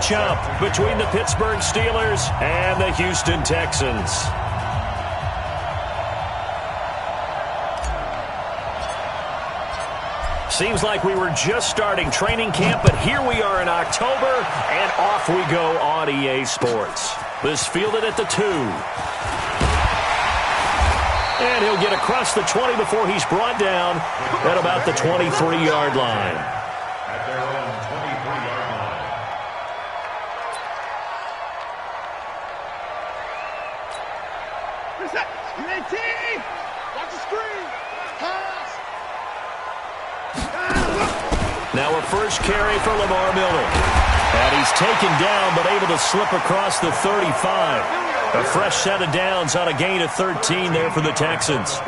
matchup between the Pittsburgh Steelers and the Houston Texans. Seems like we were just starting training camp, but here we are in October, and off we go on EA Sports. This fielded at the 2. And he'll get across the 20 before he's brought down at about the 23-yard line. At their own 23-yard line. Watch the screen. Pass. Now a first carry for Lamar Miller. And he's taken down, but able to slip across the 35. A fresh set of downs on a gain of 13 there for the Texans.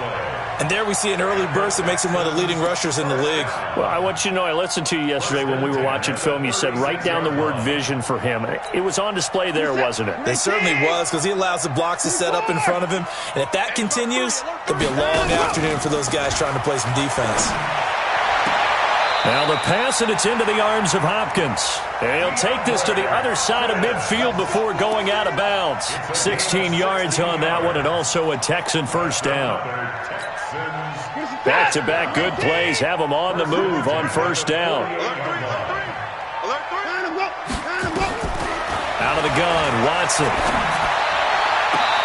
And there we see an early burst that makes him one of the leading rushers in the league. Well, I want you to know, I listened to you yesterday when we were watching film. You said write down the word vision for him. It was on display there, wasn't it? It certainly was, because he allows the blocks to set up in front of him. And if that continues, there'll be a long afternoon for those guys trying to play some defense. Now the pass, and it's into the arms of Hopkins. And he'll take this to the other side of midfield before going out of bounds. 16 yards on that one, and also a Texan first down. Back-to-back good plays have them on the move on first down. Out of the gun, Watson.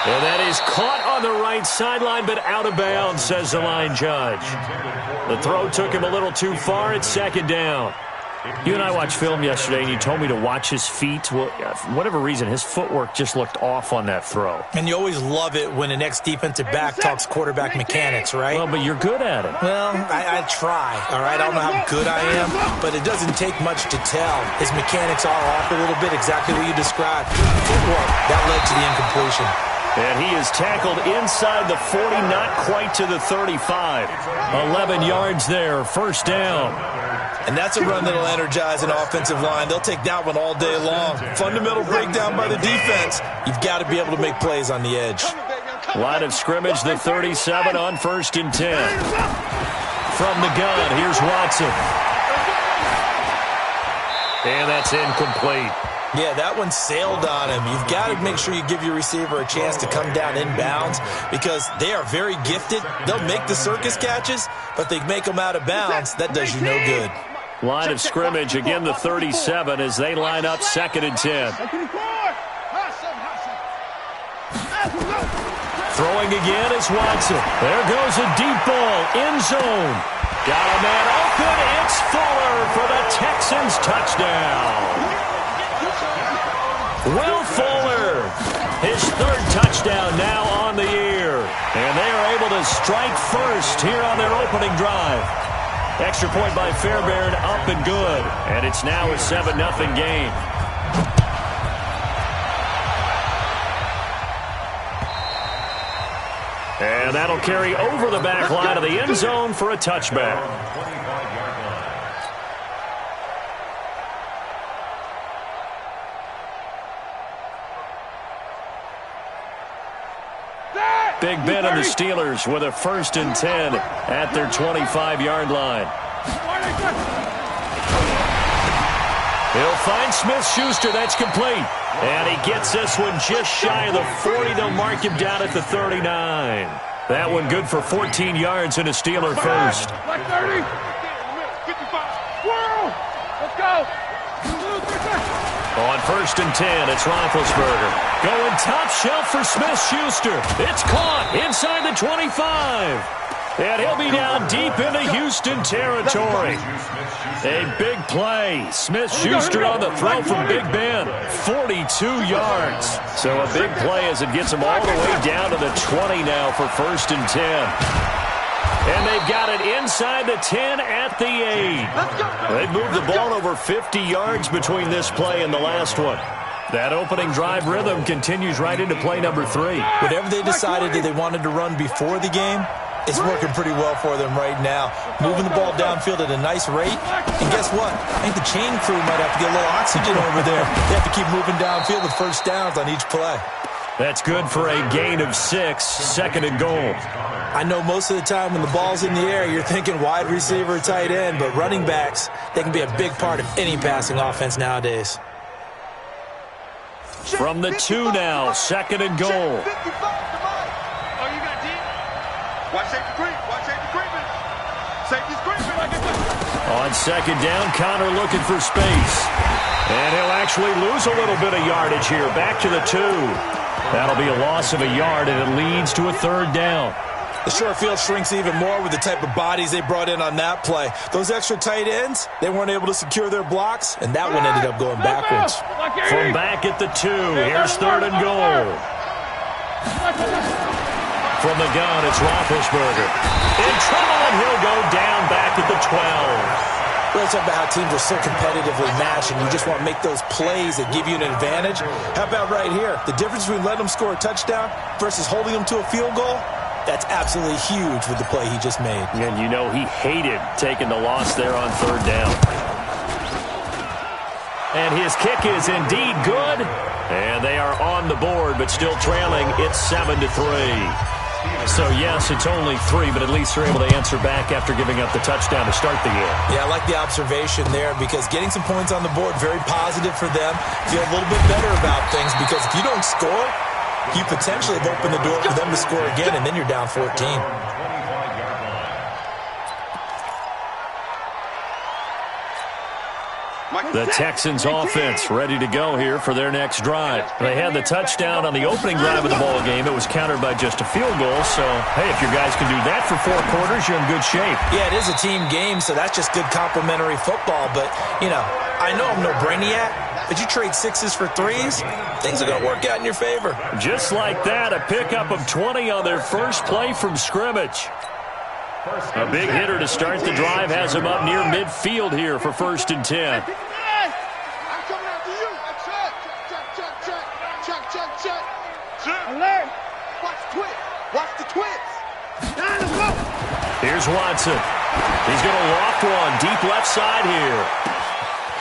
And that is caught on the right sideline, but out of bounds, says the line judge. The throw took him a little too far. It's second down. You and I watched film yesterday, and you told me to watch his feet. Well, for whatever reason, his footwork just looked off on that throw. And you always love it when the next defensive back talks quarterback mechanics, right? Well, but you're good at it. Well, I try, all right? I don't know how good I am, but it doesn't take much to tell. His mechanics are off a little bit, exactly what you described. Footwork, that led to the incompletion. And he is tackled inside the 40, not quite to the 35. 11 yards there, first down. And that's a run that'll energize an offensive line. They'll take that one all day long. Fundamental breakdown by the defense. You've got to be able to make plays on the edge. Line of scrimmage, the 37 on first and 10. From the gun, here's Watson. And that's incomplete. Yeah, that one sailed on him. You've got to make sure you give your receiver a chance to come down inbounds because they are very gifted. They'll make the circus catches, but they make them out of bounds. That does you no good. Line of scrimmage, again the 37 as they line up second and 10. Throwing again is Watson. There goes a deep ball, end zone. Got a man open. It's Fuller for the Texans touchdown. Will Fuller, his third touchdown now on the year. And they are able to strike first here on their opening drive. Extra point by Fairbairn, up and good. And it's now a 7-0 game. And that'll carry over the back line of the end zone for a touchback. Big Ben and the Steelers with a first and 10 at their 25-yard line. He'll find Smith-Schuster. That's complete. And he gets this one just shy of the 40. They'll mark him down at the 39. That one good for 14 yards and a Steeler first. Like 30. 55. Swirl. Let's go. On first and 10, it's Roethlisberger. Going top shelf for Smith-Schuster. It's caught inside the 25. And he'll be down deep into Houston territory. A big play. Smith-Schuster on the throw from Big Ben. 42 yards. So a big play as it gets him all the way down to the 20 now for first and 10. And they've got it inside the 10 at the 8. They've moved the ball over 50 yards between this play and the last one. That opening drive rhythm continues right into play number 3. Whatever they decided that they wanted to run before the game, it's working pretty well for them right now. Moving the ball downfield at a nice rate. And guess what? I think the chain crew might have to get a little oxygen over there. They have to keep moving downfield with first downs on each play. That's good for a gain of 6, second and goal. I know most of the time when the ball's in the air, you're thinking wide receiver, tight end, but running backs, they can be a big part of any passing offense nowadays. From the 2 now, 2nd and goal. Oh, you got deep? Watch safety creep. Watch safety creeping. Safety's creeping. On 2nd down, Connor looking for space. And he'll actually lose a little bit of yardage here. Back to the 2. That'll be a loss of a yard, and it leads to a 3rd down. The short field shrinks even more with the type of bodies they brought in on that play. Those extra tight ends, they weren't able to secure their blocks, and that one ended up going backwards. From back at the 2, here's 3rd and goal. From the gun, it's Roethlisberger. In trouble, and he'll go down back at the 12. We always talk about how teams are so competitively matched, and you just want to make those plays that give you an advantage. How about right here? The difference between letting them score a touchdown versus holding them to a field goal, that's absolutely huge with the play he just made. And you know he hated taking the loss there on 3rd down. And his kick is indeed good. And they are on the board, but still trailing. It's 7-3. So, yes, it's only 3, but at least they're able to answer back after giving up the touchdown to start the game. Yeah, I like the observation there because getting some points on the board, very positive for them. Feel a little bit better about things because if you don't score, you potentially have opened the door for them to score again, and then you're down 14. The Texans offense ready to go here for their next drive. They had the touchdown on the opening drive of the ball game. It was countered by just a field goal. So, hey, if your guys can do that for 4 quarters, you're in good shape. Yeah, it is a team game, so that's just good complimentary football. But, you know, I know I'm no brainiac, but you trade 6s for 3s, things are going to work out in your favor. Just like that, a pickup of 20 on their first play from scrimmage. A big hitter to start the drive has him up near midfield here for 1st and 10. I'm coming after you. Check. Alert. Watch the twits. Here's Watson. He's going to loft one deep left side here.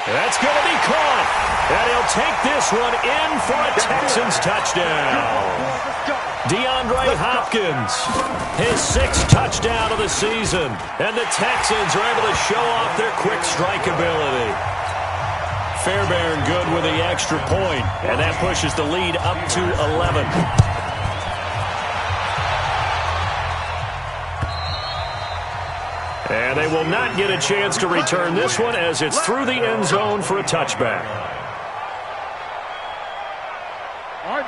That's going to be caught. And he'll take this one in for a Texans touchdown. DeAndre Hopkins, his 6th touchdown of the season. And the Texans are able to show off their quick strike ability. Fairbairn good with the extra point. And that pushes the lead up to 11. And they will not get a chance to return this one as it's through the end zone for a touchback.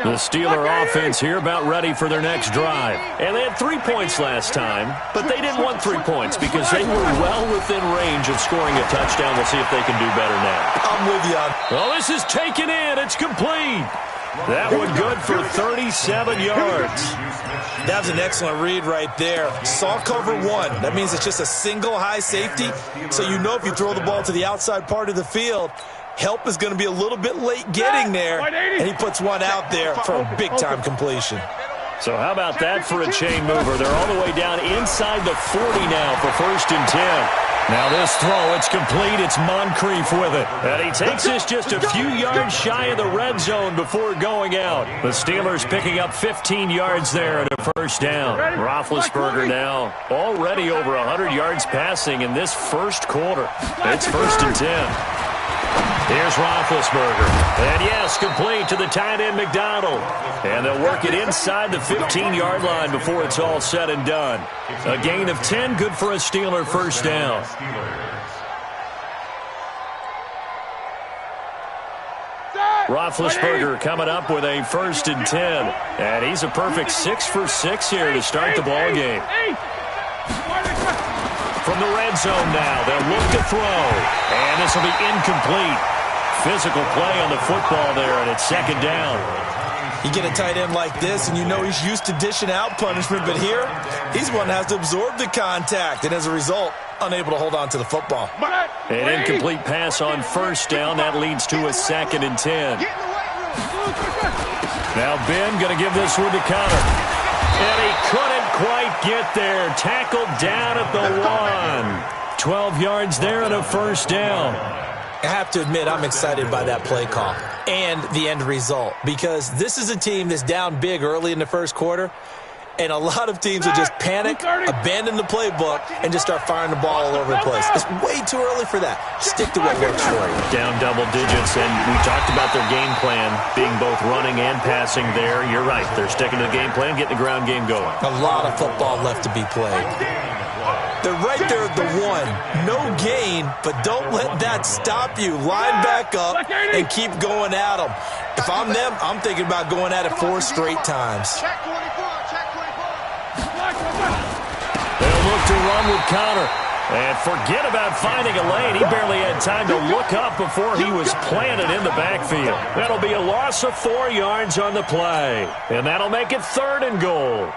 The Steeler offense here about ready for their next drive. And they had 3 points last time, but they didn't want 3 points because they were well within range of scoring a touchdown. We'll see if they can do better now. I'm with you. Well, this is taken in. It's complete. That one good for 37 yards. That was an excellent read right there. Saw cover 1. That means it's just a single high safety. So you know if you throw the ball to the outside part of the field, help is going to be a little bit late getting there. And he puts one out there for a big-time completion. So how about that for a chain mover? They're all the way down inside the 40 now for 1st and 10. Now this throw, it's complete. It's Moncrief with it. And he takes this just a few yards shy of the red zone before going out. The Steelers picking up 15 yards there and a 1st down. Roethlisberger now already over 100 yards passing in this 1st quarter. It's 1st and 10. Here's Roethlisberger. And yes, complete to the tight end McDonald. And they'll work it inside the 15-yard line before it's all said and done. A gain of 10, good for a Steeler 1st down. Roethlisberger coming up with a 1st and 10. And he's a perfect 6 for 6 here to start the ball game. From the red zone now, they'll look to throw. And this will be incomplete. Physical play on the football there, and it's 2nd down. You get a tight end like this, and you know he's used to dishing out punishment, but here, he's one that has to absorb the contact, and as a result, unable to hold on to the football. An incomplete pass on 1st down. That leads to a 2nd and 10. Now Ben going to give this one to Connor. And he couldn't quite get there. Tackled down at the 1. 12 yards there and a 1st down. I have to admit, I'm excited by that play call and the end result because this is a team that's down big early in the 1st quarter, And a lot of teams will just panic, abandon the playbook, and just start firing the ball all over the place. It's way too early for that. Stick to what works for you. Down double digits, and we talked about their game plan being both running and passing there. You're right. They're sticking to the game plan, getting the ground game going. A lot of football left to be played. They're right there at the one. No gain, but don't let that stop you. Line back up and keep going at them. If I'm them, I'm thinking about going at it 4 straight times. They'll look to run with Connor. And forget about finding a lane. He barely had time to look up before he was planted in the backfield. That'll be a loss of 4 yards on the play. And that'll make it 3rd and goal.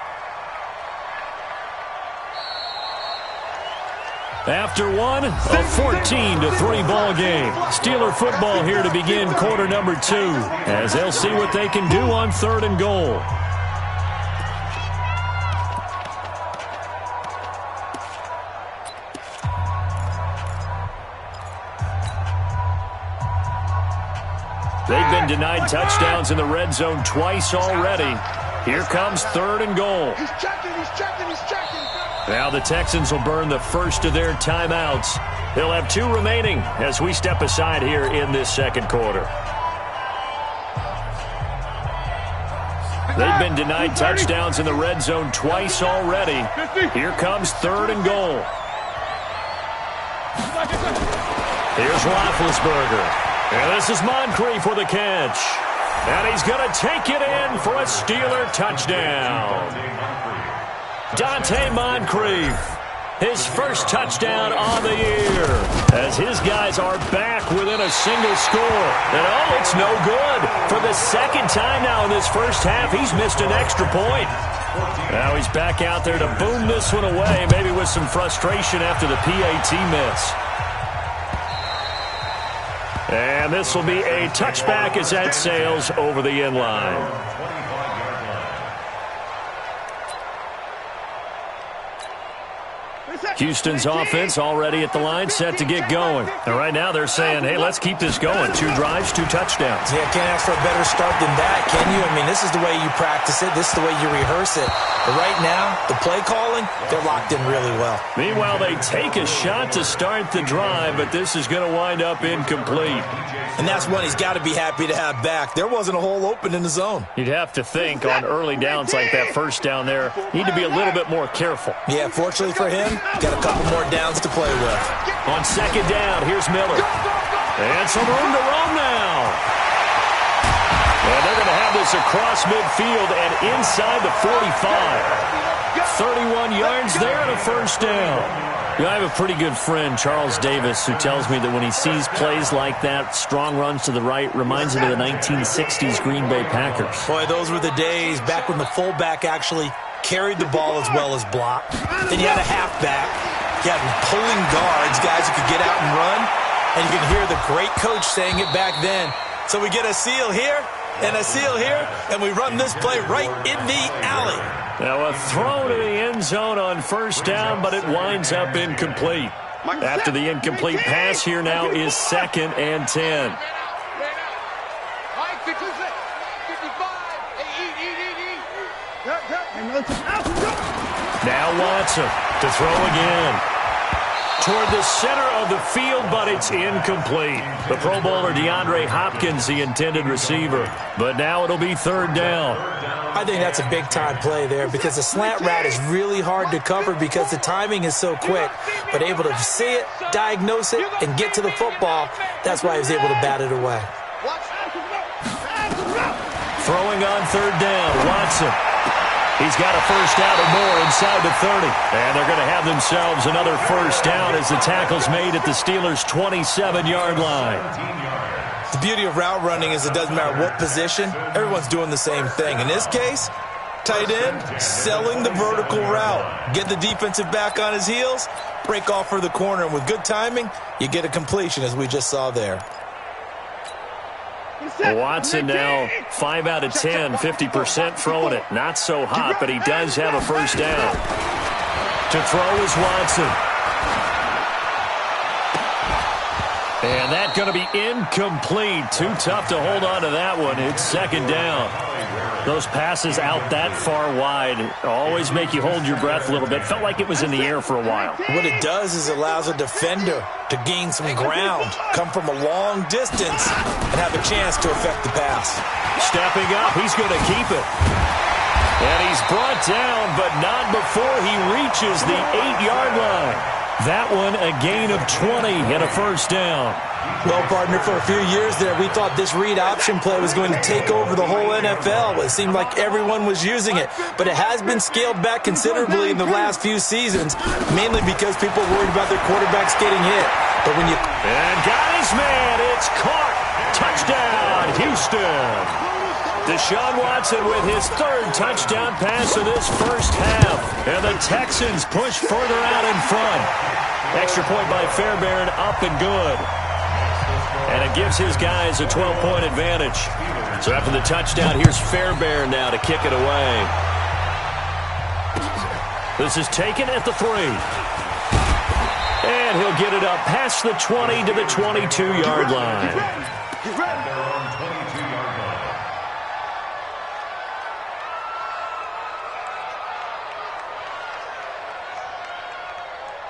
After one, a 14-3 ball game. Steeler football here to begin quarter number 2, as they'll see what they can do on 3rd and goal. They've been denied touchdowns in the red zone twice already. Here comes 3rd and goal. He's checking. Now the Texans will burn the first of their timeouts. They'll have 2 remaining as we step aside here in this second quarter. They've been denied touchdowns in the red zone twice already. Here comes 3rd and goal. Here's Roethlisberger. And this is Moncrief with a catch. And he's going to take it in for a Steeler touchdown. Dante Moncrief, his first touchdown on the year, as his guys are back within a single score. And it's no good. For the 2nd time now in this first half, he's missed an extra point. Now he's back out there to boom this one away, maybe with some frustration after the PAT miss. And this will be a touchback as that sails over the end line. Houston's offense already at the line, set to get going. And right now they're saying, hey, let's keep this going. 2 drives, 2 touchdowns. Yeah, can't ask for a better start than that, can you? I mean, this is the way you practice it. This is the way you rehearse it. But right now, the play calling, they're locked in really well. Meanwhile, they take a shot to start the drive, but this is going to wind up incomplete. And that's one he's got to be happy to have back. There wasn't a hole open in the zone. You'd have to think on early downs like that first down there, need to be a little bit more careful. Yeah, fortunately for him, got a couple more downs to play with. On 2nd down, here's Miller. And some room to roam now. And they're going to have this across midfield and inside the 45. 31 yards there and a first down. You know, I have a pretty good friend, Charles Davis, who tells me that when he sees plays like that, strong runs to the right, reminds him of the 1960s Green Bay Packers. Boy, those were the days back when the fullback actually carried the ball as well as blocked. Then you had a halfback. You had pulling guards, guys who could get out and run. And you can hear the great coach saying it back then. So we get a seal here and a seal here, and we run this play right in the alley. Now a throw to the end zone on first down, but it winds up incomplete. After the incomplete pass, here now is 2nd and 10. Now Watson to throw again. Toward the center of the field, but it's incomplete. The Pro Bowler DeAndre Hopkins, the intended receiver. But now it'll be 3rd down. I think that's a big-time play there because the slant route is really hard to cover because the timing is so quick. But able to see it, diagnose it, and get to the football, that's why he was able to bat it away. Throwing on 3rd down, Watson. He's got a first down or more inside the 30. And they're going to have themselves another first down as the tackle's made at the Steelers' 27-yard line. The beauty of route running is it doesn't matter what position, everyone's doing the same thing. In this case, tight end, selling the vertical route. Get the defensive back on his heels, break off for the corner, and with good timing, you get a completion as we just saw there. Watson now 5 out of 10, 50% throwing it. Not so hot, but he does have a first down. To throw is Watson. And that going to be incomplete. Too tough to hold on to that one. It's second down. Those passes out that far wide always make you hold your breath a little bit. Felt like it was in the air for a while. What it does is allows a defender to gain some ground, come from a long distance, and have a chance to affect the pass. Stepping up, he's going to keep it. And he's brought down, but not before he reaches the 8-yard line. That one a gain of 20 and a first down. Well, partner, for a few years there, we thought this read option play was going to take over the whole NFL. It seemed like everyone was using it, but it has been scaled back considerably in the last few seasons, mainly because people are worried about their quarterbacks getting hit. But when you... And got his man. It's caught. Touchdown, Houston. Deshaun Watson with his third touchdown pass of this first half. And the Texans push further out in front. Extra point by Fairbairn, up and good. And it gives his guys a 12-point advantage. So after the touchdown, here's Fairbairn now to kick it away. This is taken at the 3. And he'll get it up past the 20 to the 22-yard line.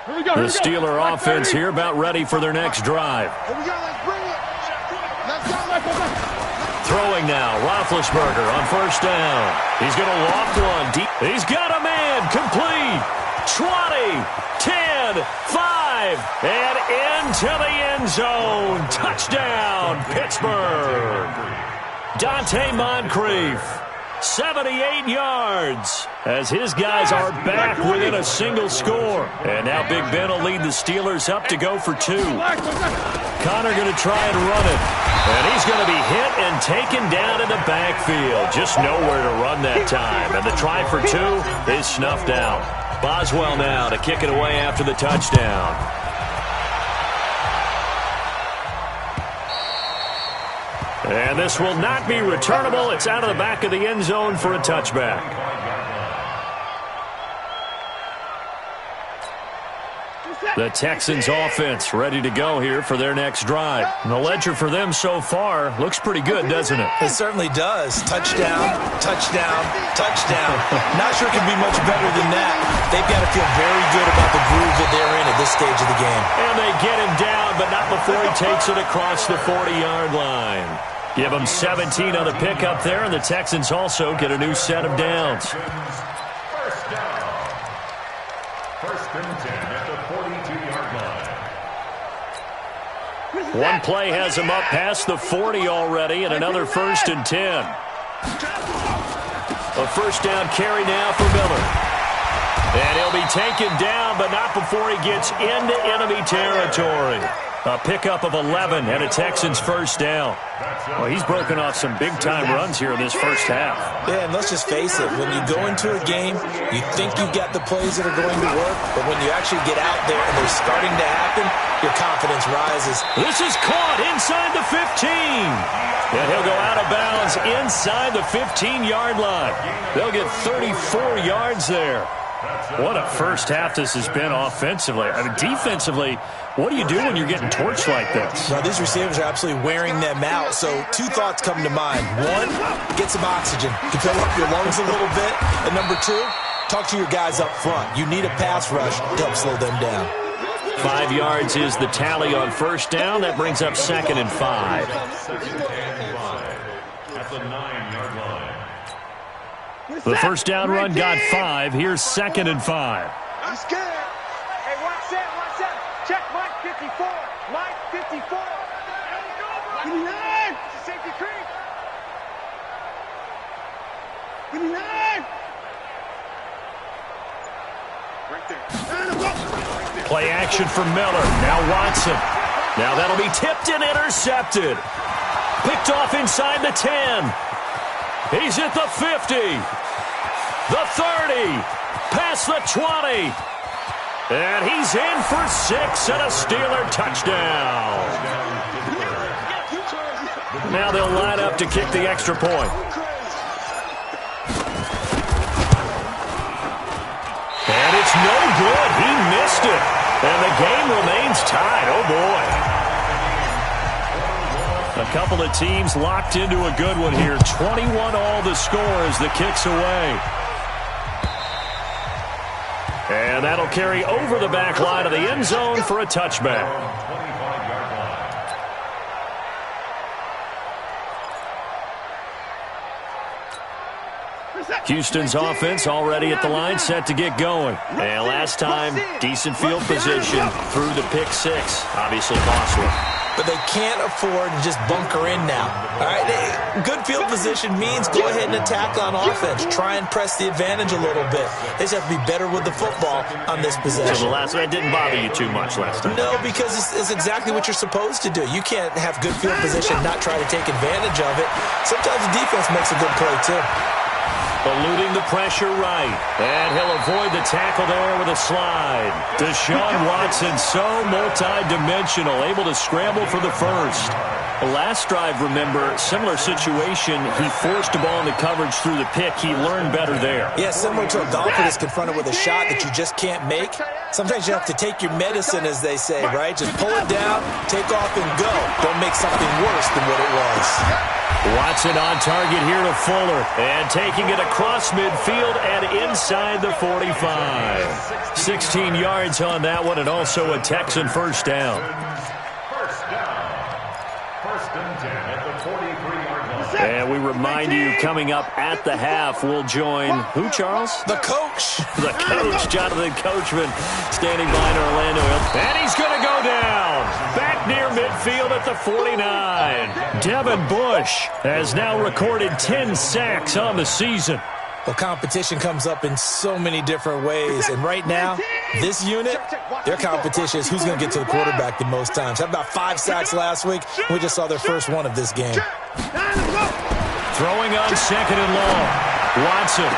The Steeler offense here about ready for their next drive. Throwing now, Roethlisberger on first down. He's going to loft one deep. He's got a man, complete. 20, 10, 5, and into the end zone. Touchdown, Pittsburgh. Dante Moncrief. 78 yards as his guys are back within a single score. And now Big Ben will lead the Steelers up to go for 2. Connor going to try and run it. And he's going to be hit and taken down in the backfield. Just nowhere to run that time. And the try for 2 is snuffed out. Boswell now to kick it away after the touchdown. And this will not be returnable. It's out of the back of the end zone for a touchback. The Texans offense ready to go here for their next drive. And the ledger for them so far looks pretty good, doesn't it? It certainly does. Touchdown, touchdown, touchdown. Not sure it can be much better than that. They've got to feel very good about the groove that they're in at this stage of the game. And they get him down, but not before he takes it across the 40-yard line. Give them 17 on the pickup there, and the Texans also get a new set of downs. First down. First and 10 at the 42-yard line. One play has him up past the 40 already, and another first and 10. A first down carry now for Miller. And he'll be taken down, but not before he gets into enemy territory. A pickup of 11 and a Texans first down. Well, he's broken off some big-time runs here in this first half. Yeah, and let's just face it. When you go into a game, you think you've got the plays that are going to work, but when you actually get out there and they're starting to happen, your confidence rises. This is caught inside the 15. And he'll go out of bounds inside the 15-yard line. They'll get 34 yards there. What a first half this has been offensively. I mean, defensively, what do you do when you're getting torched like this? Well, these receivers are absolutely wearing them out. So 2 thoughts come to mind. 1, get some oxygen. You can fill up your lungs a little bit. And number 2, talk to your guys up front. You need a pass rush to help slow them down. 5 yards is the tally on first down. That brings up second and 5. At the 9-yard line. The first down run got 5. Here's second and 5. I'm scared. Hey, watch that, watch that. Check Mike 54. Mike 54. Safety creep. Right there. Play action for Miller. Now Watson. Now that'll be tipped and intercepted. Picked off inside the 10. He's at the 50. The 30. Past the 20. And he's in for 6 and a Steeler touchdown. Now they'll line up to kick the extra point. And it's no good. He missed it. And the game remains tied. Oh, boy. A couple of teams locked into a good one here. 21 all the score as the kick's away. And that'll carry over the back line of the end zone for a touchback. Houston's offense already at the line, set to get going. And last time, decent field position through the pick six. Obviously costly. But they can't afford to just bunker in now. All right, good field position means go ahead and attack on offense. Try and press the advantage a little bit. They just have to be better with the football on this possession. So the last one didn't bother you too much last time? No, because it's exactly what you're supposed to do. You can't have good field position and not try to take advantage of it. Sometimes the defense makes a good play, too. Eluding the pressure right. And he'll avoid the tackle there with a slide. Deshaun Watson, so multi-dimensional, able to scramble for the first. The last drive, remember, similar situation. He forced the ball into coverage through the pick. He learned better there. Yeah, similar to a golfer that's confronted with a shot that you just can't make. Sometimes you have to take your medicine, as they say, right? Just pull it down, take off, and go. Don't make something worse than what it was. Watson on target here to Fuller. And taking it across midfield and inside the 45. 16 yards on that one, and also a Texan first down. First and 10 at the 43-yard line. And we remind you, coming up at the half, we'll join who, Charles? The coach. The coach, Jonathan Coachman, standing by in Orlando. And he's going to go down. Back near midfield at the 49. Devin Bush has now recorded 10 sacks on the season. Well, competition comes up in so many different ways. And right now, this unit, their competition is who's going to get to the quarterback the most times. Had about 5 sacks last week. We just saw their first one of this game. Throwing on second and long. Watson.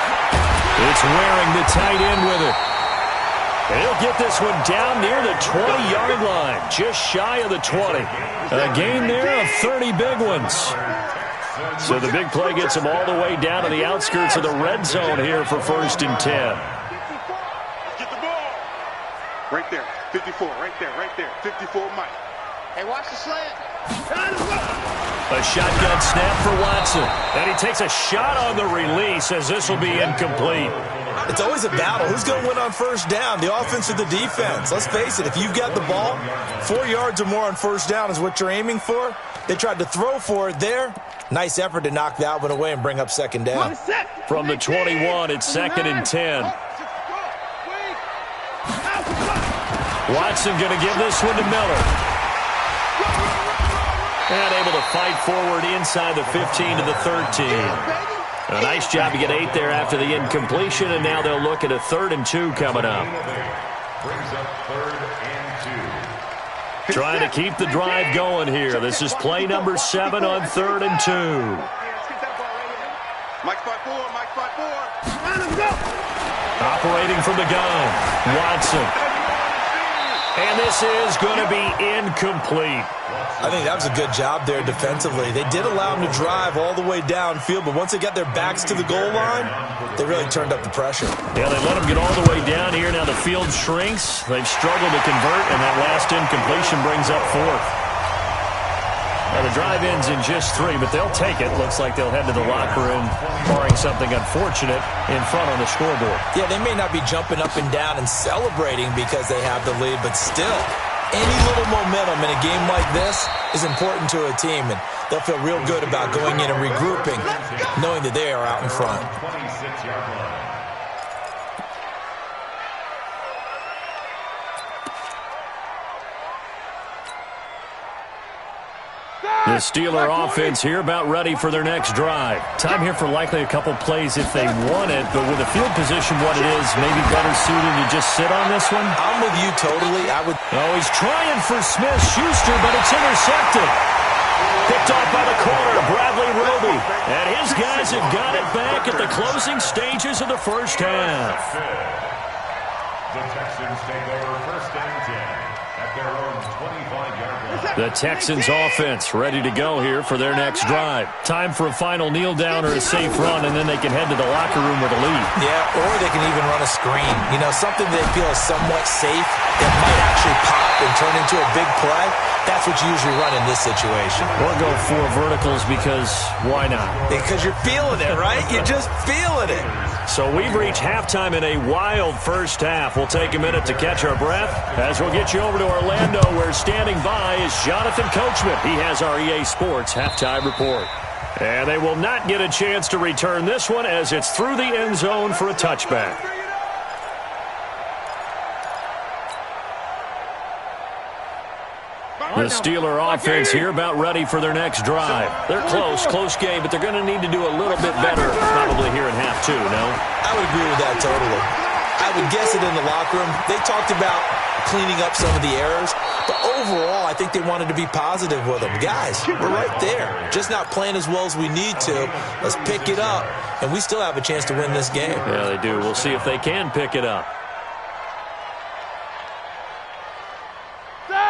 It's wearing the tight end with it. And he'll get this one down near the 20-yard line. Just shy of the 20. A gain there of 30 big ones. So the big play gets him all the way down to the outskirts of the red zone here for first and 10. Get the ball. Right there. 54. Right there. 54 Mike. Hey, watch the slant. A shotgun snap for Watson. And he takes a shot on the release as this will be incomplete. It's always a battle. Who's going to win on first down, the offense or the defense? Let's face it, if you've got the ball, 4 yards or more on first down is what you're aiming for. They tried to throw for it there. Nice effort to knock that one away and bring up second down. From the 21, it's second and 10. Watson going to give this one to Miller. And able to fight forward inside the 15 to the 13. A nice job to get 8 there after the incompletion, and now they'll look at a 3rd and 2 coming up. Brings up 3rd and 2. Trying to keep the drive going here. This is play number 7 on 3rd and 2. Mike 5-4. Operating from the gun. Watson. And this is going to be incomplete. I think that was a good job there defensively. They did allow them to drive all the way downfield, but once they got their backs to the goal line, they really turned up the pressure. Yeah, they let them get all the way down here. Now the field shrinks. They've struggled to convert, and that last incompletion brings up 4th. Now the drive ends in just 3, but they'll take it. Looks like they'll head to the locker room, barring something unfortunate in front on the scoreboard. Yeah, they may not be jumping up and down and celebrating because they have the lead, but still, any little momentum in a game like this is important to a team, and they'll feel real good about going in and regrouping, knowing that they are out in front. 26-yard line. The Steeler offense here about ready for their next drive. Time here for likely a couple plays if they want it, but with the field position what it is, maybe better suited to just sit on this one. I'm with you totally. Oh, he's trying for Smith-Schuster, but it's intercepted. Picked off by the corner, Bradley Roby. And his guys have got it back at the closing stages of the first half. The Texans take over first and 10. at their own 25-yard line. The Texans offense ready to go here for their next drive. Time for a final kneel down or a safe run, and then they can head to the locker room with a lead. Yeah, or they can even run a screen. You know, something they feel is somewhat safe that might actually pop and turn into a big play. That's what you usually run in this situation. Or go 4 verticals because why not? Because you're feeling it, right? You're just feeling it. So we've reached halftime in a wild first half. We'll take a minute to catch our breath as we'll get you over to Orlando, where standing by is Jonathan Coachman. He has our EA Sports halftime report. And they will not get a chance to return this one as it's through the end zone for a touchback. The Steeler offense here about ready for their next drive. They're close game, but they're going to need to do a little bit better probably here in half 2, no? I would agree with that totally. I would guess it in the locker room. They talked about cleaning up some of the errors, but overall I think they wanted to be positive with them. Guys, we're right there. Just not playing as well as we need to. Let's pick it up, and we still have a chance to win this game. Yeah, they do. We'll see if they can pick it up.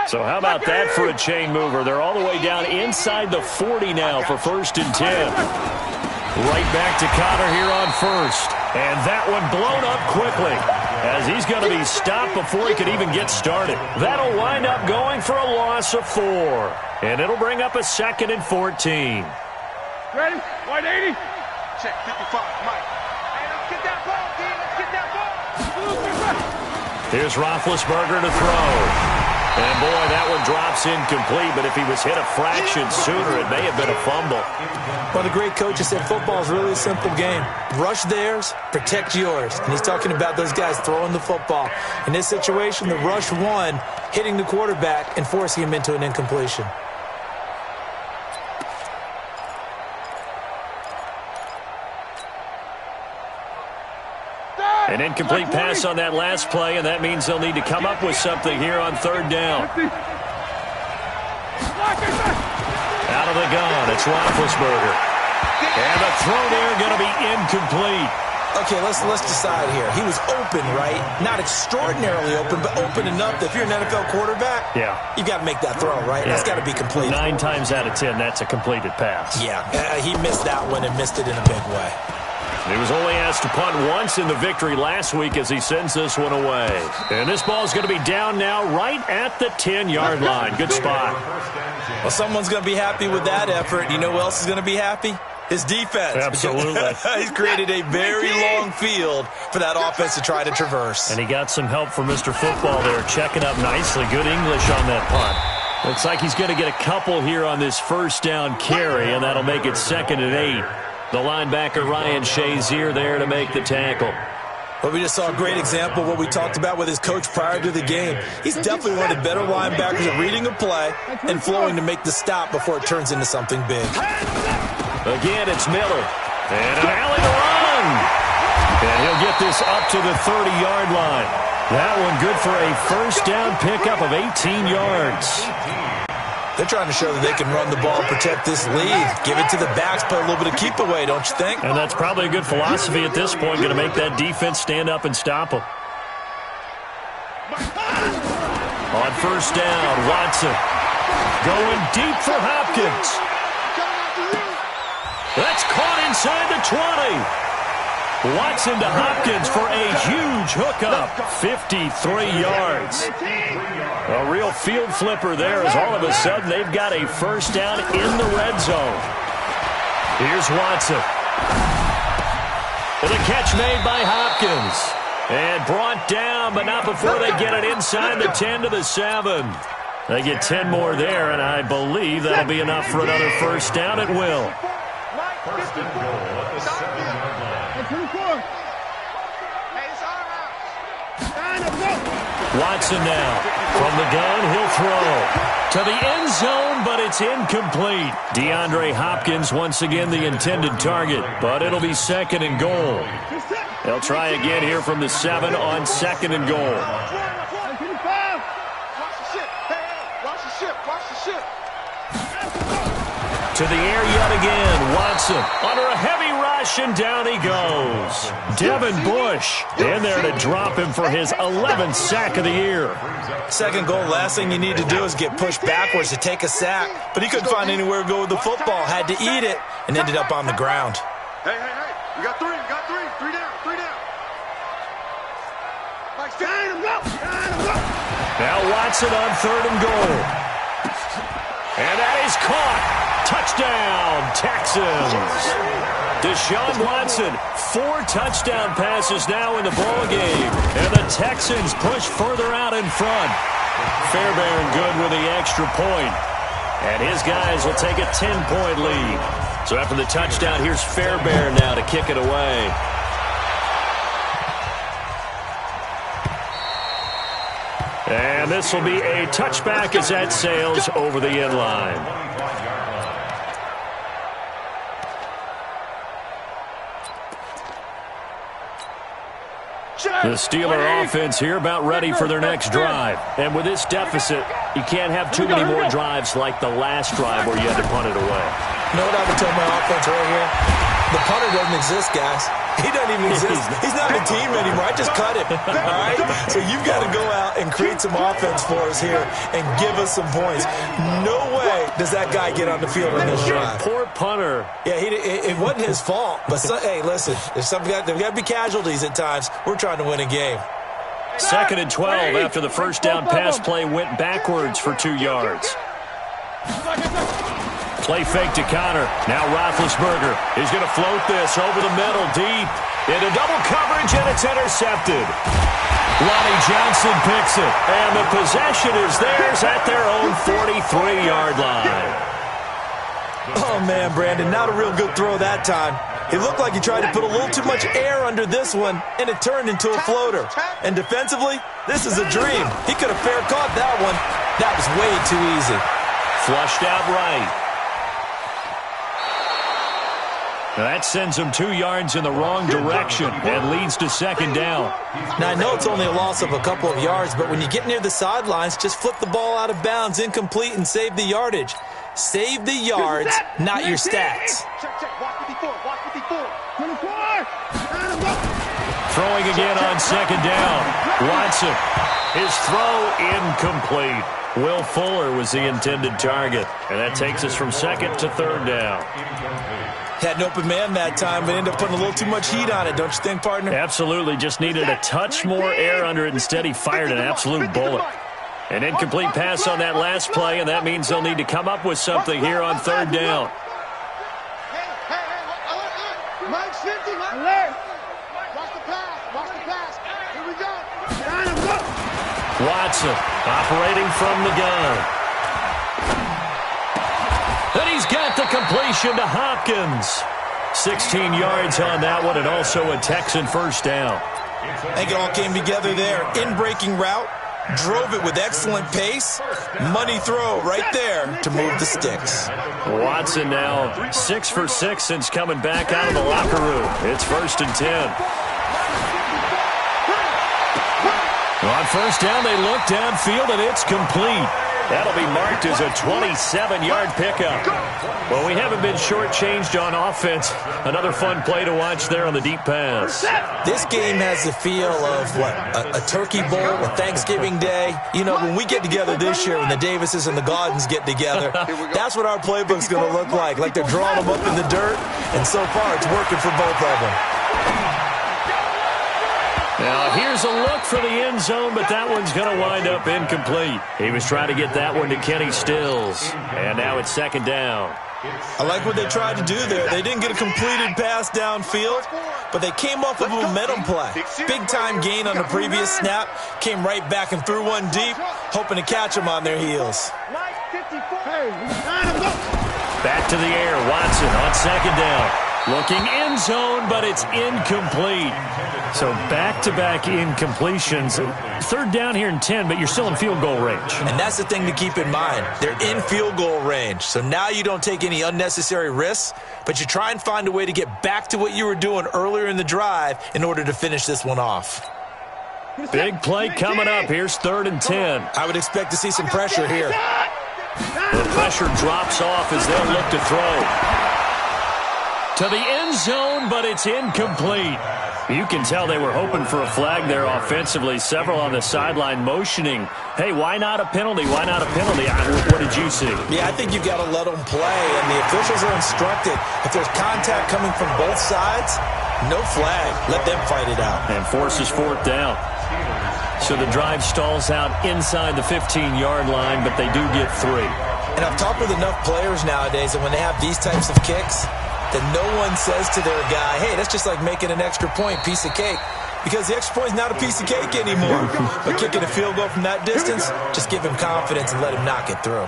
So how about that for a chain mover? They're all the way down inside the 40 now for 1st and 10. Right back to Connor here on 1st. And that one blown up quickly as he's going to be stopped before he could even get started. That'll wind up going for a loss of 4. And it'll bring up a 2nd and 14. Ready? 180. Check 55, Mike. Hey, let's get that ball, D. Let's get that ball. Here's Roethlisberger to throw. And, boy, that one drops incomplete, but if he was hit a fraction sooner, it may have been a fumble. Well, the great coach has said football is really a simple game. Rush theirs, protect yours. And he's talking about those guys throwing the football. In this situation, the rush won, hitting the quarterback and forcing him into an incompletion. An incomplete pass on that last play, and that means they'll need to come up with something here on 3rd down. Out of the gun, it's Roethlisberger. And the throw there going to be incomplete. Okay, let's decide here. He was open, right? Not extraordinarily open, but open enough that if you're an NFL quarterback, you got to make that throw, right? That's got to be complete. 9 times out of 10, that's a completed pass. Yeah, he missed that one and missed it in a big way. He was only asked to punt once in the victory last week as he sends this one away. And this ball is going to be down now right at the 10-yard line. Good spot. Well, someone's going to be happy with that effort. You know who else is going to be happy? His defense. Absolutely. He's created a very long field for that offense to try to traverse. And he got some help from Mr. Football there, checking up nicely. Good English on that punt. Looks like he's going to get a couple here on this 1st down carry, and that'll make it 2nd and 8. The linebacker Ryan Shazier there to make the tackle. Well, we just saw a great example of what we talked about with his coach prior to the game. He's definitely one of the better linebackers at reading a play and flowing to make the stop before it turns into something big. Again, it's Miller. And an alley to run. And he'll get this up to the 30-yard line. That one good for a 1st down pickup of 18 yards. They're trying to show that they can run the ball, protect this lead, give it to the backs, play a little bit of keep away, don't you think? And that's probably a good philosophy at this point, going to make that defense stand up and stop them. On 1st down, Watson going deep for Hopkins. That's caught inside the 20. Watson to Hopkins for a huge hookup, 53 yards. A real field flipper there as all of a sudden they've got a 1st down in the red zone. Here's Watson. The catch made by Hopkins. And brought down, but not before they get it inside the 10 to the 7. They get 10 more there, and I believe that'll be enough for another 1st down at will. 1st and goal at the 7-yard line. Watson now. From the gun, he'll throw. To the end zone, but it's incomplete. DeAndre Hopkins once again the intended target, but it'll be 2nd and goal. They'll try again here from the 7 on 2nd and goal. To the air yet again. Watson under a heavy ride. rush, and down he goes. Devin Bush in there to drop him for his 11th sack of the year. Second goal, last thing you need to do is get pushed backwards to take a sack. But he couldn't find anywhere to go with the football, had to eat it, and ended up on the ground. Hey, you got three, three down. Now Watson on 3rd and goal. And that is caught. Touchdown, Texans. Deshaun Watson, 4 touchdown passes now in the ballgame. And the Texans push further out in front. Fairbairn good with the extra point. And his guys will take a 10-point lead. So after the touchdown, here's Fairbairn now to kick it away. And this will be a touchback as that sails over the end line. The Steeler offense here about ready for their next drive. And with this deficit, you can't have too many more drives like the last drive where you had to punt it away. You know what I would tell my offense right here? The punter doesn't exist, guys. He doesn't even exist. He's not a team anymore. I just cut him, all right? So you've got to go out and create some offense for us here and give us some points. No way does that guy get on the field in this drive. Poor punter. Yeah, it wasn't his fault. But, hey, listen, there's got to be casualties at times. We're trying to win a game. 2nd and 12 after the first down pass play went backwards for 2 yards. Play fake to Connor. Now Roethlisberger is going to float this over the middle deep into double coverage, and it's intercepted. Lonnie Johnson picks it, and the possession is theirs at their own 43-yard line. Oh, man, Brandon, not a real good throw that time. It looked like he tried to put a little too much air under this one, and it turned into a floater. And defensively, this is a dream. He could have fair caught that one. That was way too easy. Flushed out right. Now that sends him 2 yards in the wrong direction and leads to 2nd down. Now, I know it's only a loss of a couple of yards, but when you get near the sidelines, just flip the ball out of bounds, incomplete, and save the yardage. Save the yards, not your stats. Throwing again on 2nd down. Watson. His throw incomplete. Will Fuller was the intended target. And that takes us from 2nd to 3rd down. Had an open man that time, but ended up putting a little too much heat on it, don't you think, partner? Absolutely. Just needed a touch more air under it. Instead, he fired an absolute bullet. An incomplete pass on that last play, and that means they'll need to come up with something here on 3rd down. Watson operating from the gun. And he's got the completion to Hopkins. 16 yards on that one, and also a Texan first down. I think it all came together there. In-breaking route, drove it with excellent pace. Money throw right there to move the sticks. Watson now 6 for 6 since coming back out of the locker room. It's 1st and 10. On 1st down, they look downfield, and it's complete. That'll be marked as a 27-yard pickup. Well, we haven't been shortchanged on offense. Another fun play to watch there on the deep pass. This game has the feel of, a turkey bowl, a Thanksgiving Day. You know, when we get together this year, when the Davises and the Gaudens get together, that's what our playbook's going to look like. Like they're drawing them up in the dirt, and so far it's working for both of them. Now, here's a look for the end zone, but that one's going to wind up incomplete. He was trying to get that one to Kenny Stills, and now it's 2nd down. I like what they tried to do there. They didn't get a completed pass downfield, but they came off of a momentum play. Big-time gain on the previous snap, came right back and threw one deep, hoping to catch them on their heels. Back to the air, Watson on 2nd down. Looking end zone, but it's incomplete. So back-to-back incompletions. 3rd down here and 10, but you're still in field goal range. And that's the thing to keep in mind. They're in field goal range. So now you don't take any unnecessary risks, but you try and find a way to get back to what you were doing earlier in the drive in order to finish this one off. Big play coming up. Here's 3rd and 10. I would expect to see some pressure here. The pressure drops off as they'll look to throw. to the end zone, but it's incomplete. You can tell they were hoping for a flag there offensively. Several on the sideline motioning, hey, why not a penalty? Why not a penalty? What did you see? Yeah, I think you've got to let them play, and the officials are instructed. If there's contact coming from both sides, no flag. Let them fight it out. And forces fourth down. So the drive stalls out inside the 15-yard line, but they do get 3. And I've talked with enough players nowadays that when they have these types of kicks, that no one says to their guy, hey, that's just like making an extra point, piece of cake. Because the extra point is not a piece of cake anymore. But kicking a field goal from that distance, just give him confidence and let him knock it through.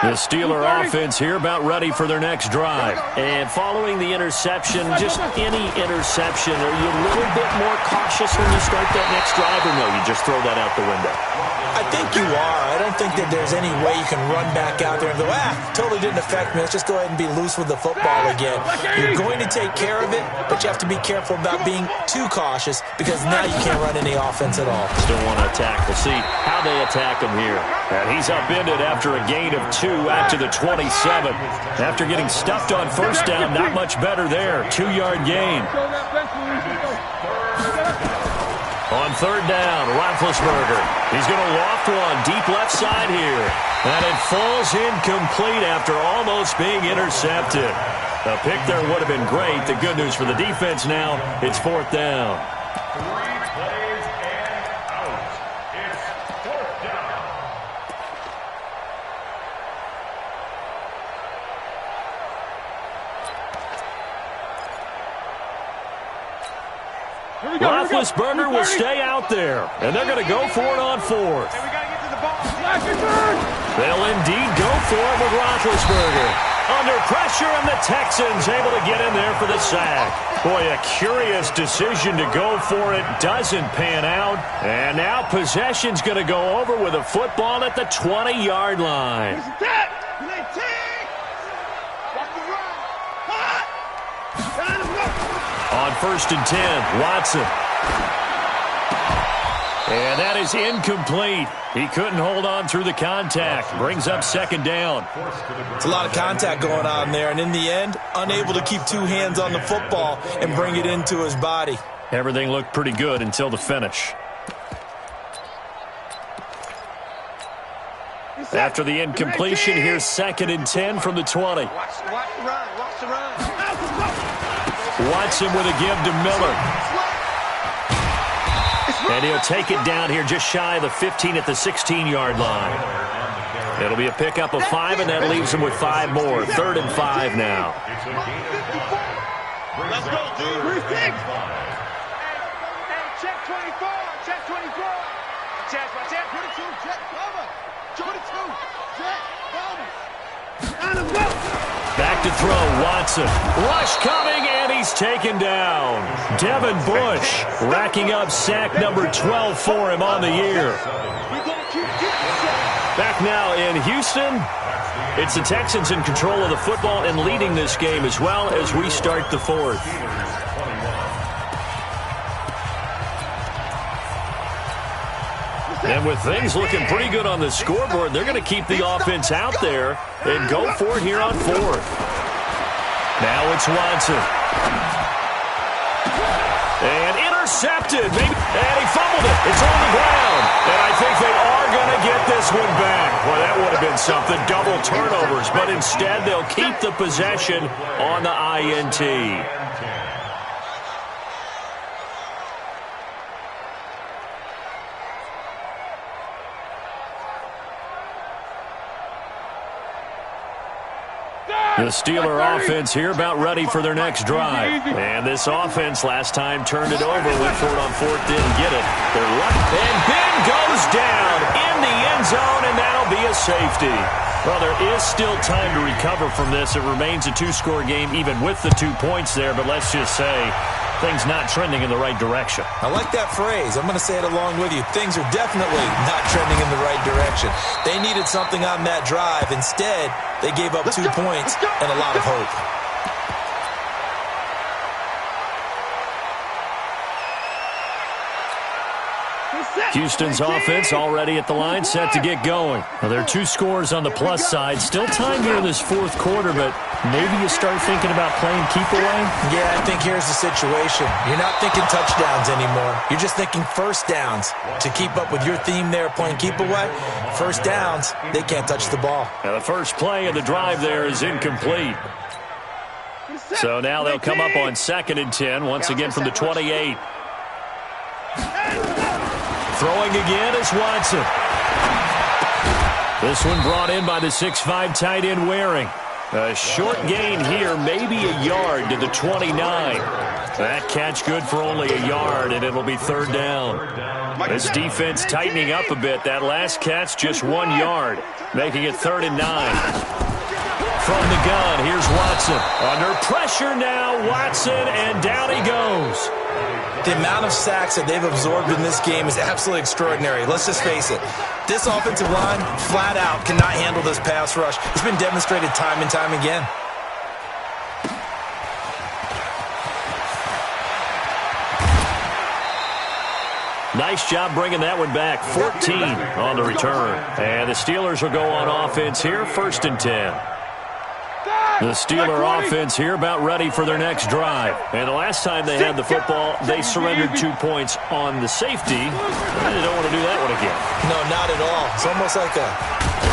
The Steeler offense here about ready for their next drive. And following the interception, just any interception, are you a little bit more cautious when you start that next drive, or no, you just throw that out the window? I think you are. I don't think that there's any way you can run back out there and go, totally didn't affect me. Let's just go ahead and be loose with the football again. You're going to take care of it, but you have to be careful about being too cautious because now you can't run any offense at all. Still want to attack. We'll see how they attack him here. And he's upended after a gain of 2 out to the 27. After getting stuffed on first down, not much better there. 2-yard gain. On third down, Roethlisberger. He's going to loft one deep left side here. And it falls incomplete after almost being intercepted. A pick there would have been great. The good news for the defense now, it's fourth down. 3 plays and out. It's fourth down. Roethlisberger will stay out there, and they're going to go for it on fourth. They'll indeed go for it with Roethlisberger. Under pressure, and the Texans able to get in there for the sack. Boy, a curious decision to go for it. Doesn't pan out. And now possession's going to go over with a football at the 20-yard line. On first and 10, Watson. And that is incomplete. He couldn't hold on through the contact. Brings up second down. It's a lot of contact going on there, and in the end, unable to keep 2 hands on the football and bring it into his body. Everything looked pretty good until the finish. After the incompletion, here's second and 10 from the 20. Watch the run. Watch the run. Watson with a give to Miller. And he'll take it down here just shy of the 15 at the 16-yard line. It'll be a pickup of 5, and that leaves him with 5 more. 3rd and 5 now. Let's go, dude. Hey, check 24. Check 24. Check. 22. Check cover. 22. Check cover. And let's go. Back to throw, Watson. Rush coming, and he's taken down. Devin Bush racking up sack number 12 for him on the year. Back now in Houston. It's the Texans in control of the football and leading this game as well as we start the fourth. And with things looking pretty good on the scoreboard, they're going to keep the offense out there and go for it here on fourth. Now it's Watson. And intercepted. And he fumbled it. It's on the ground. And I think they are going to get this one back. Well, that would have been something. Double turnovers. But instead, they'll keep the possession on the INT. The Steeler offense here about ready for their next drive. And this offense last time turned it over, went for it on fourth, didn't get it. They're left, and Ben goes down in the end zone, and that'll be a safety. Well, there is still time to recover from this. It remains a 2-score game even with the 2 points there, but let's just say things not trending in the right direction. I like that phrase. I'm going to say it along with you. Things are definitely not trending in the right direction. They needed something on that drive. Instead, they gave up 2 points and a lot of hope. Houston's offense already at the line, set to get going. Well, there are 2 scores on the plus side. Still time here in this fourth quarter, but maybe you start thinking about playing keep away? Yeah, I think here's the situation. You're not thinking touchdowns anymore. You're just thinking first downs. To keep up with your theme there, playing keep away, first downs, they can't touch the ball. Now the first play of the drive there is incomplete. So now they'll come up on 2nd and 10, once again from the 28. Throwing again is Watson. This one brought in by the 6'5" tight end Waring. A short gain here, maybe a yard to the 29. That catch good for only a yard, and it'll be 3rd down. This defense tightening up a bit. That last catch, just 1 yard, making it 3rd and 9. From the gun, here's Watson. Under pressure now, Watson, and down he goes. The amount of sacks that they've absorbed in this game is absolutely extraordinary. Let's just face it. This offensive line, flat out, cannot handle this pass rush. It's been demonstrated time and time again. Nice job bringing that one back. 14 on the return. And the Steelers will go on offense here, 1st and 10. The Steeler offense here about ready for their next drive. And the last time they had the football, they surrendered 2 points on the safety. They don't want to do that one again. No, not at all. It's almost like a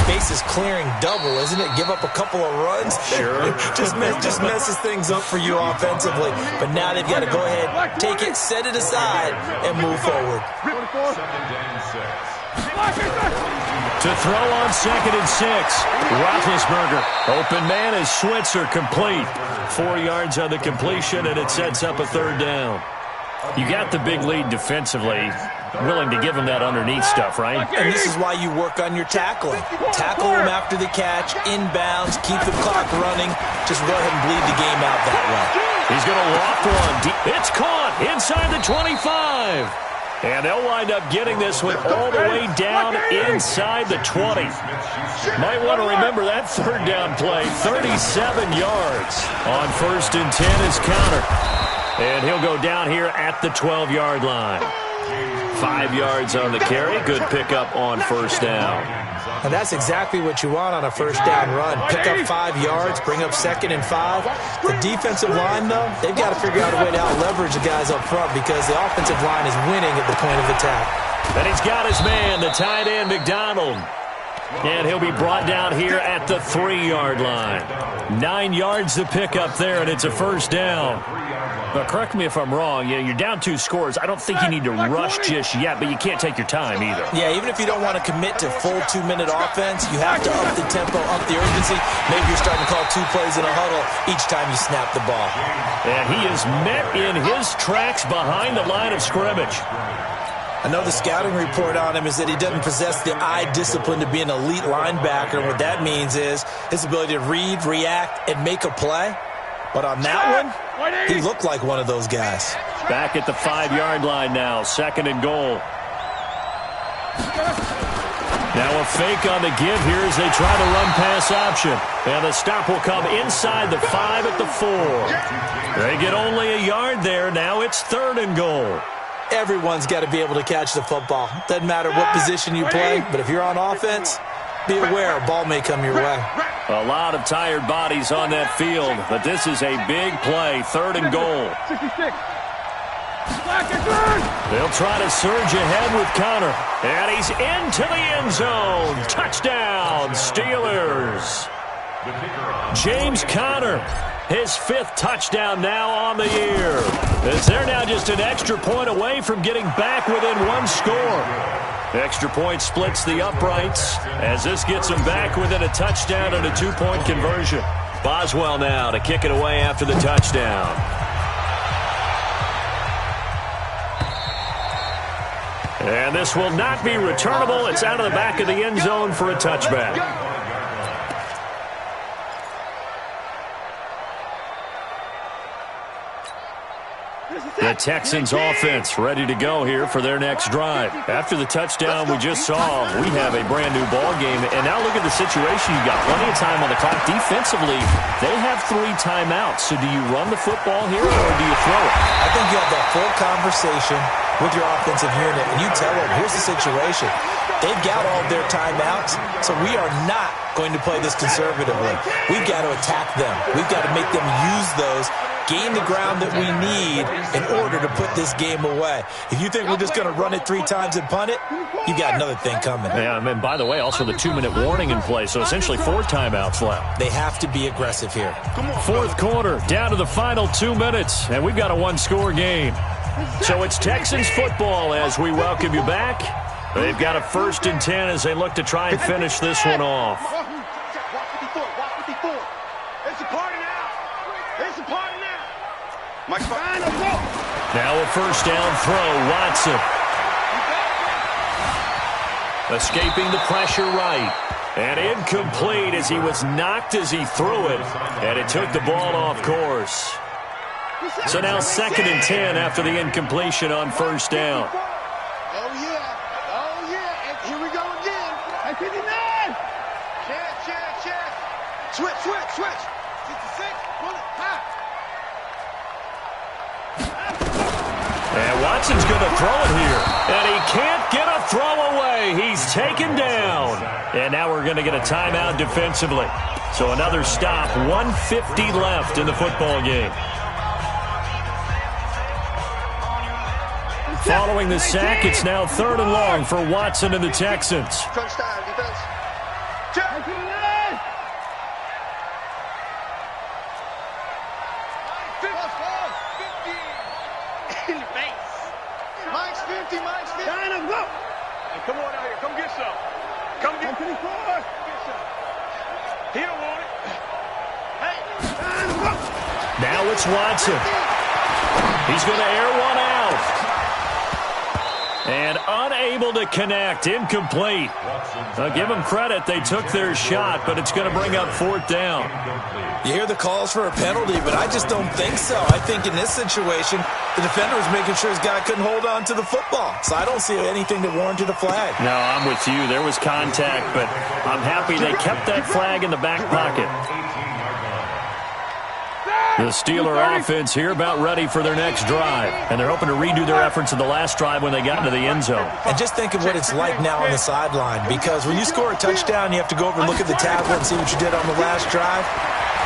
bases clearing double, isn't it? Give up a couple of runs. Sure. just messes things up for you offensively. But now they've got to go ahead, take it, set it aside, and move forward. To throw on 2nd and 6. Roethlisberger. Open man is Switzer, complete. 4 yards on the completion, and it sets up a 3rd down. You got the big lead defensively. Willing to give him that underneath stuff, right? And this is why you work on your tackling. Tackle him after the catch, inbounds, keep the clock running. Just go ahead and bleed the game out that way. He's going to loft one. It's caught inside the 25. And they'll wind up getting this one all the way down inside the 20. Might want to remember that 3rd down play. 37 yards on 1st and 10 is counter. And he'll go down here at the 12-yard line. 5 yards on the carry. Good pickup on 1st down. And that's exactly what you want on a 1st down run. Pick up 5 yards, bring up 2nd and 5. The defensive line, though, they've got to figure out a way to out-leverage the guys up front because the offensive line is winning at the point of attack. And he's got his man, the tight end, McDonald. And he'll be brought down here at the 3-yard line. 9 yards to pick up there, and it's a 1st down. But correct me if I'm wrong, you're down 2 scores. I don't think you need to rush just yet, but you can't take your time either. Yeah, even if you don't want to commit to full 2-minute offense, you have to up the tempo, up the urgency. Maybe you're starting to call 2 plays in a huddle each time you snap the ball. And he is met in his tracks behind the line of scrimmage. I know the scouting report on him is that he doesn't possess the eye discipline to be an elite linebacker. And what that means is his ability to read, react, and make a play. But on that one, he looked like one of those guys. Back at the 5-yard line now, 2nd and goal. Now a fake on the give here as they try to run pass option. And the stop will come inside the 5 at the 4. They get only a yard there. Now it's 3rd and goal. Everyone's got to be able to catch the football. Doesn't matter what position you play, but if you're on offense, be aware a ball may come your way. A lot of tired bodies on that field, but this is a big play, 3rd and goal. They'll try to surge ahead with Connor, and he's into the end zone. Touchdown, Steelers. James Conner, his 5th touchdown now on the year. As they're now just an extra point away from getting back within 1 score. Extra point splits the uprights as this gets them back within a touchdown and a 2-point conversion. Boswell now to kick it away after the touchdown. And this will not be returnable. It's out of the back of the end zone for a touchback. The Texans offense ready to go here for their next drive. After the touchdown we just saw, we have a brand new ball game. And now look at the situation. You've got plenty of time on the clock. Defensively, they have 3 timeouts. So do you run the football here or do you throw it? I think you have that full conversation with your offensive unit, and you tell them, here's the situation. They've got all of their timeouts, so we are not going to play this conservatively. We've got to attack them. We've got to make them use those, gain the ground that we need in order to put this game away. If you think we're just going to run it 3 times and punt it, you got another thing coming. Yeah, and by the way, also the 2-minute warning in play, so essentially 4 timeouts left. They have to be aggressive here. Fourth quarter, down to the final 2 minutes, and we've got a 1-score game. So it's Texans football as we welcome you back. They've got a 1st and 10 as they look to try and finish this one off. Walk 54. It's a party now. It's a party now. Mike, fine, let's go. Now a 1st down throw, Watson. Escaping the pressure right. And incomplete as he was knocked as he threw it. And it took the ball off course. So now 2nd and 10 after the incompletion on 1st down. Oh, yeah. And here we go again. Hey, 59. Check. Switch. 66. Pull it. High. And Watson's going to throw it here. And he can't get a throw away. He's taken down. And now we're going to get a timeout defensively. So another stop. 1:50 left in the football game. Following the sack, it's now 3rd and long for Watson and the Texans. Crunch time, defense. Check. In the face. Mike's 50. China, go. Hey, come on out here. Come get some. Come get some. He don't want it. Hey, China, go. Now it's Watson. He's going to air one out. And unable to connect. Incomplete. I'll give them credit. They took their shot, but it's going to bring up 4th down. You hear the calls for a penalty, but I just don't think so. I think in this situation, the defender was making sure his guy couldn't hold on to the football. So I don't see anything that warranted a flag. No, I'm with you. There was contact, but I'm happy they kept that flag in the back pocket. The Steeler offense here about ready for their next drive. And they're hoping to redo their efforts in the last drive when they got into the end zone. And just think of what it's like now on the sideline. Because when you score a touchdown, you have to go over and look at the tablet and see what you did on the last drive.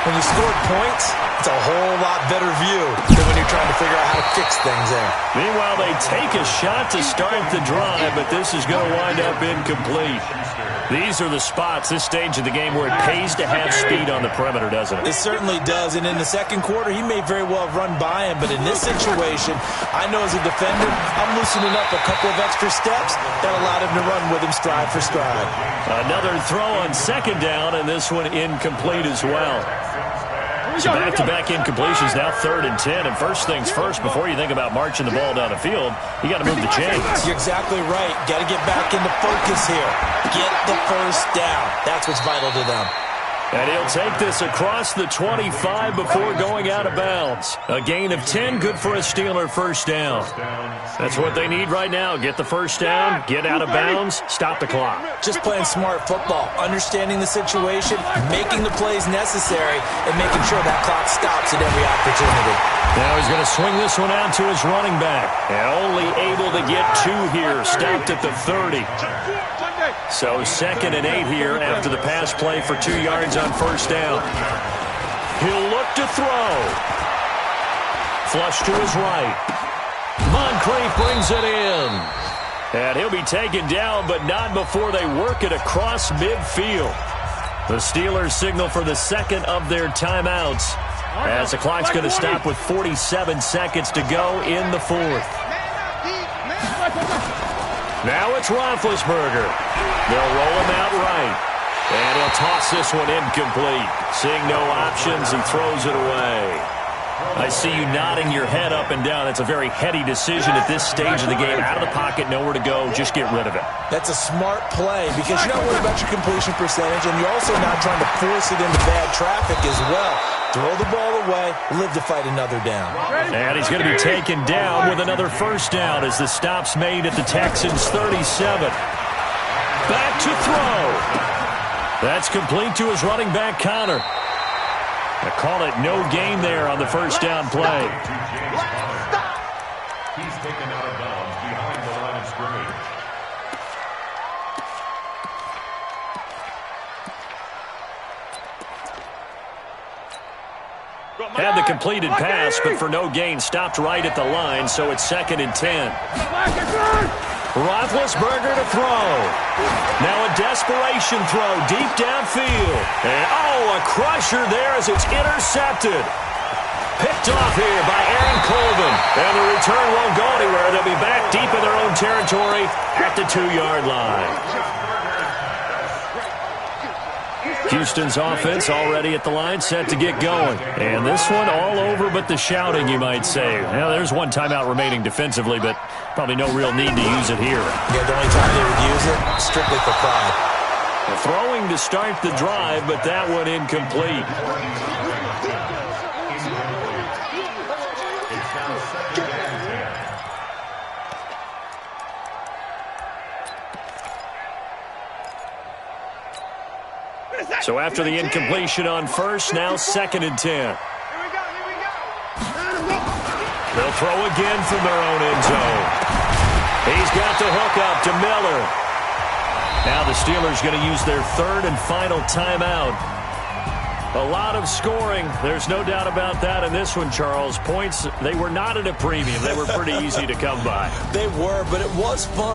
When you scored points, it's a whole lot better view than when you're trying to figure out how to fix things there. Meanwhile, they take a shot to start the drive, but this is going to wind up incomplete. These are the spots, this stage of the game, where it pays to have speed on the perimeter, doesn't it? It certainly does, and in the 2nd quarter, he may very well have run by him, but in this situation, I know as a defender, I'm loosening up a couple of extra steps that allowed him to run with him stride for stride. Another throw on 2nd down, and this one incomplete as well. So back-to-back incompletions, now 3rd and 10. And first things first, before you think about marching the ball down the field, you got to move the chains. You're exactly right. Got to get back into focus here. Get the 1st down. That's what's vital to them. And he'll take this across the 25 before going out of bounds. A gain of 10, good for a Steeler 1st down. That's what they need right now. Get the 1st down, get out of bounds, stop the clock. Just playing smart football, understanding the situation, making the plays necessary, and making sure that clock stops at every opportunity. Now he's going to swing this one out to his running back. And only able to get 2 here, stopped at the 30. So 2nd and 8 here after the pass play for 2 yards on 1st down. He'll look to throw. Flush to his right. Moncrief brings it in. And he'll be taken down, but not before they work it across midfield. The Steelers signal for the 2nd of their timeouts, as the clock's going to stop with 47 seconds to go in the 4th. Now it's Roethlisberger. They'll roll him out right. And he'll toss this one incomplete. Seeing no options, he throws it away. I see you nodding your head up and down. It's a very heady decision at this stage of the game. Out of the pocket, nowhere to go. Just get rid of it. That's a smart play because you're not worried about your completion percentage, and you're also not trying to force it into bad traffic as well. Throw the ball away, live to fight another down. And he's going to be taken down with another first down as the stop's made at the Texans' 37. Back to throw. That's complete to his running back, Connor. They call it no gain there on the first down play. He's taken out of bounds behind the line of scrimmage. Had the completed pass, but for no gain, stopped right at the line, so it's 2nd and 10. Roethlisberger to throw. Now a desperation throw deep downfield. And, a crusher there as it's intercepted. Picked off here by Aaron Colvin. And the return won't go anywhere. They'll be back deep in their own territory at the 2-yard line. Houston's offense already at the line, set to get going. And this one all over but the shouting, you might say. Well, there's one timeout remaining defensively, but probably no real need to use it here. Yeah, the only time they would use it, strictly for pride. Throwing to start the drive, but that one incomplete. So after the incompletion on first, now 2nd and 10. Here we go. They'll throw again from their own end zone. He's got the hook up to Miller. Now the Steelers going to use their 3rd and final timeout. A lot of scoring. There's no doubt about that in this one, Charles. Points, they were not at a premium. They were pretty easy to come by. They were, but it was fun.